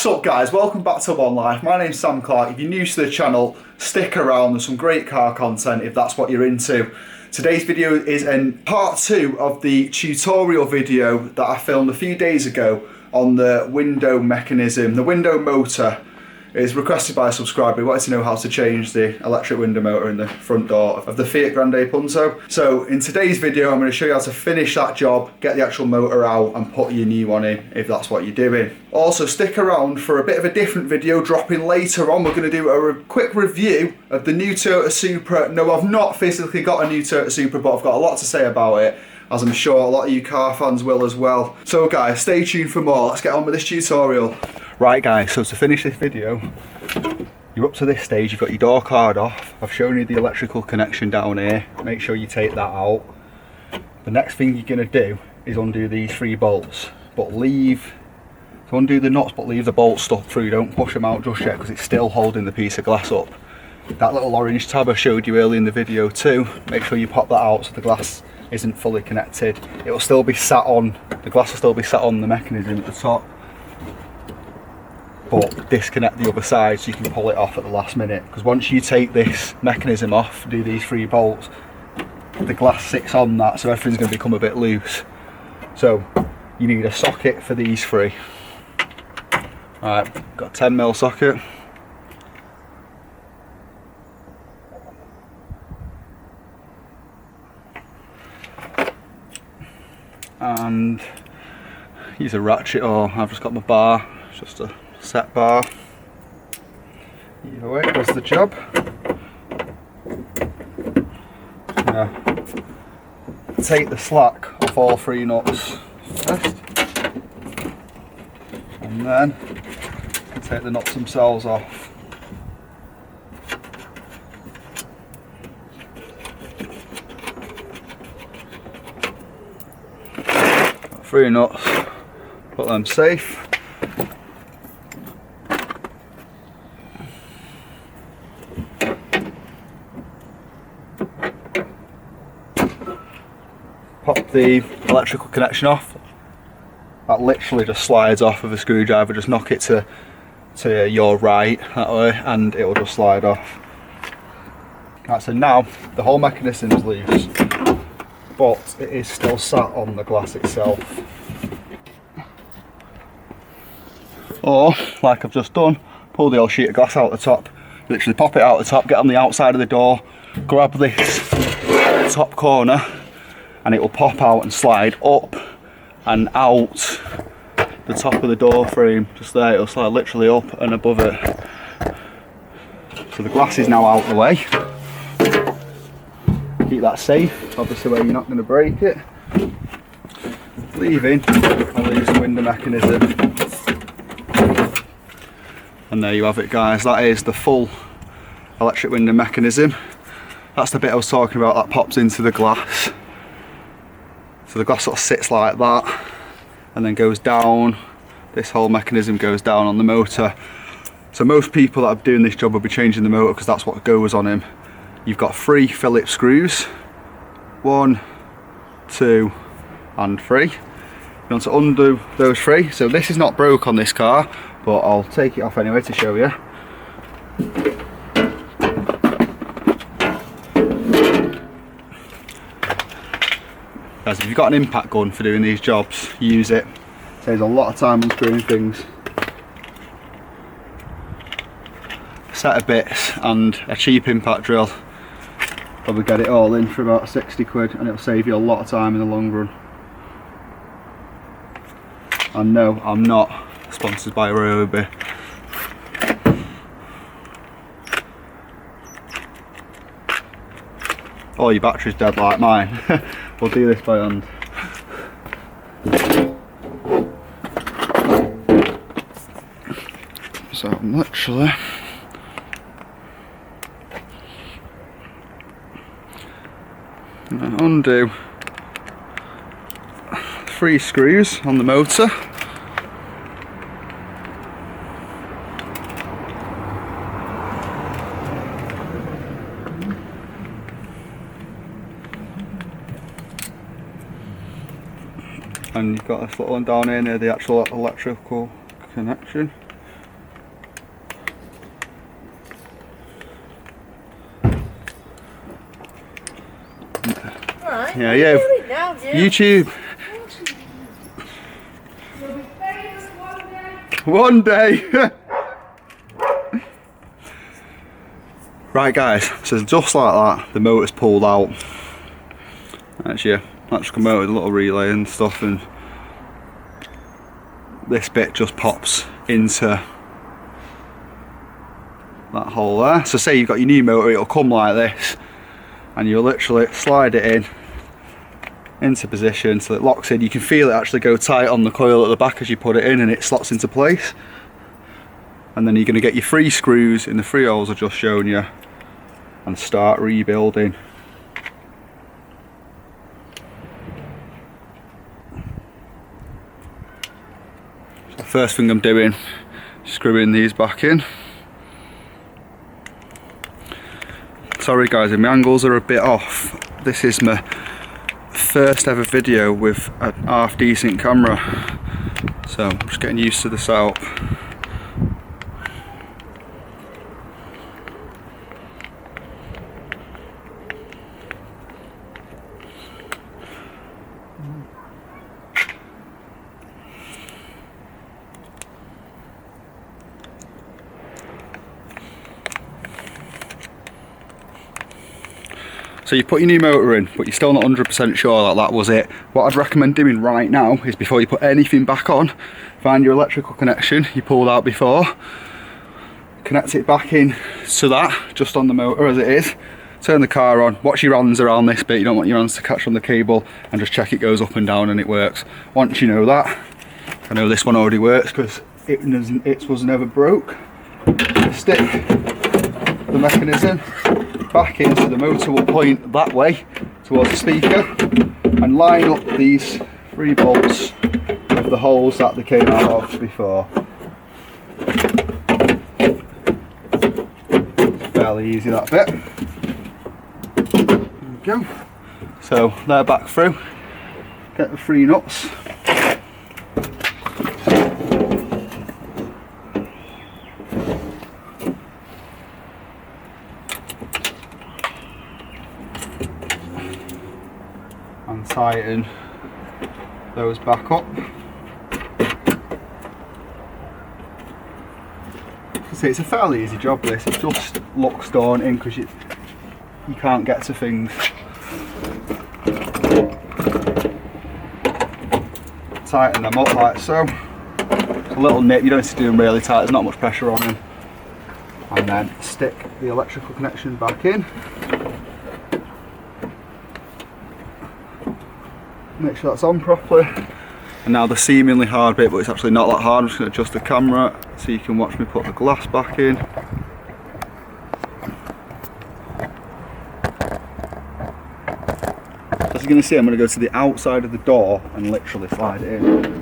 What's up guys, welcome back to One Life. My name's Sam Clark. If you're new to the channel, stick around, there's some great car content if that's what you're into. Today's video is in part 2 of the tutorial video that I filmed a few days ago on the window mechanism, the window motor. Is requested by a subscriber who wanted to know how to change the electric window motor in the front door of the Fiat Grande Punto. So in today's video I'm going to show you how to finish that job, get the actual motor out and put your new one in if that's what you're doing. Also stick around for a bit of a different video dropping later on. We're going to do a quick review of the new Toyota Supra. No, I've not physically got a new Toyota Supra, but I've got a lot to say about it, as I'm sure a lot of you car fans will as well. So guys, stay tuned for more. Let's get on with this tutorial. Right guys, so to finish this video, you're up to this stage, you've got your door card off. I've shown you the electrical connection down here. Make sure you take that out. The next thing you're going to do is undo these 3 bolts, but undo the nuts but leave the bolts stuck through. Don't push them out just yet because it's still holding the piece of glass up. That little orange tab I showed you earlier in the video too, make sure you pop that out so the glass isn't fully connected. It will still be sat on, the glass will still be sat on the mechanism at the top, but disconnect the other side so you can pull it off at the last minute, because once you take this mechanism off, do these 3 bolts, the glass sits on that, so everything's going to become a bit loose. So you need a socket for these 3. Alright, got a 10mm socket. And use a ratchet, or I've just got my bar, it's just a set bar. Either way it does the job. Now, take the slack off all 3 nuts first, and then take the nuts themselves off. Got 3 nuts, put them safe. Pop the electrical connection off. That literally just slides off with a screwdriver. Just knock it to your right that way and it will just slide off. Right, so now the whole mechanism is loose, but it is still sat on the glass itself. Or, like I've just done, pull the old sheet of glass out the top, literally pop it out the top, get on the outside of the door, grab this top corner, and it will pop out and slide up and out the top of the door frame. Just there, it'll slide literally up and above it. So the glass is now out the way. Keep that safe, obviously where you're not going to break it. Leaving a loose window mechanism. And there you have it guys, that is the full electric window mechanism. That's the bit I was talking about that pops into the glass. So the glass sort of sits like that and then goes down. This whole mechanism goes down on the motor. So most people that are doing this job will be changing the motor because that's what goes on him. You've got 3 Phillips screws. 1, 2 and 3. You want to undo those 3. So this is not broke on this car, but I'll take it off anyway to show you. Guys, if you've got an impact gun for doing these jobs, use it. Saves a lot of time unscrewing things. A set of bits and a cheap impact drill. Probably get it all in for about 60 quid and it'll save you a lot of time in the long run. And no, I'm not sponsored by Ryobi. Oh, your battery's dead like mine. We'll do this by hand. So I'm literally going to undo 3 screws on the motor. and you've got this little one down here near the actual electrical connection. alright. Yeah, yeah. Now, yeah. YouTube. You'll be famous one day. One day. Right guys, so just like that, the motor's pulled out. That's your electrical motor with a little relay and stuff, and this bit just pops into that hole there. So say you've got your new motor, it'll come like this, and you'll literally slide it in into position so it locks in. You can feel it actually go tight on the coil at the back as you put it in, and it slots into place. And then you're going to get your 3 screws in the 3 holes I've just shown you and start rebuilding. So the first thing I'm doing, screwing these back in. Sorry guys if my angles are a bit off. This is my first ever video with a half decent camera, so I'm just getting used to the setup. So you put your new motor in, but you're still not 100% sure that that was it. What I'd recommend doing right now is, before you put anything back on, find your electrical connection you pulled out before, connect it back in to that, just on the motor as it is, turn the car on, watch your hands around this bit, you don't want your hands to catch on the cable, and just check it goes up and down and it works. Once you know that, I know this one already works because it was never broke, stick the mechanism back in so the motor will point that way towards the speaker, and line up these 3 bolts with the holes that they came out of before. Fairly easy, that bit. There we go. So they're back through. Get the 3 nuts. And tighten those back up. So it's a fairly easy job this, it just looks daunting because you can't get to things. Tighten them up like so. It's a little nip, you don't need to do them really tight, there's not much pressure on them. And then stick the electrical connection back in. Make sure that's on properly. And now the seemingly hard bit, but it's actually not that hard. I'm just going to adjust the camera so you can watch me put the glass back in. As you're going to see, I'm going to go to the outside of the door and literally slide it in.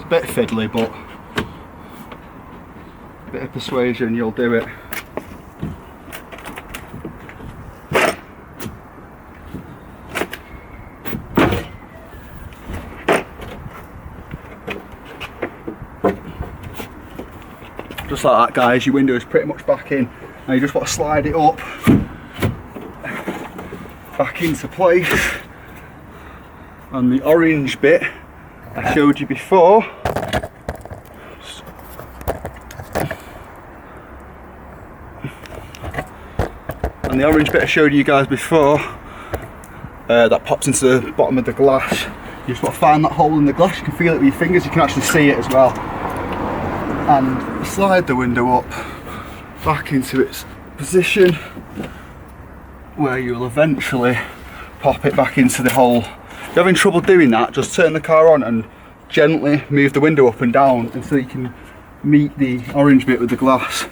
Bit fiddly, but a bit of persuasion, you'll do it. Just like that guys, your window is pretty much back in. Now you just want to slide it up back into place, and the orange bit I showed you before, and the orange bit I showed you guys before that pops into the bottom of the glass. You just want to find that hole in the glass. You can feel it with your fingers, you can actually see it as well. And slide the window up back into its position, where you'll eventually pop it back into the hole. If you're having trouble doing that, just turn the car on and gently move the window up and down until you can meet the orange bit with the glass.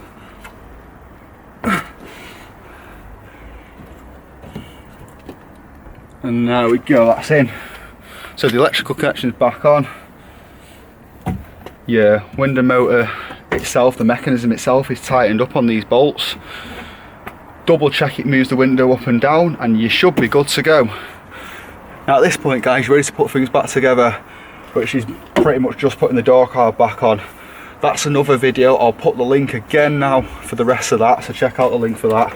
And there we go, that's in. So the electrical connection is back on. Your window motor itself, the mechanism itself, is tightened up on these bolts. Double check it moves the window up and down and you should be good to go. Now at this point, guys, you're ready to put things back together, which is pretty much just putting the door card back on. That's another video. I'll put the link again now for the rest of that, so check out the link for that.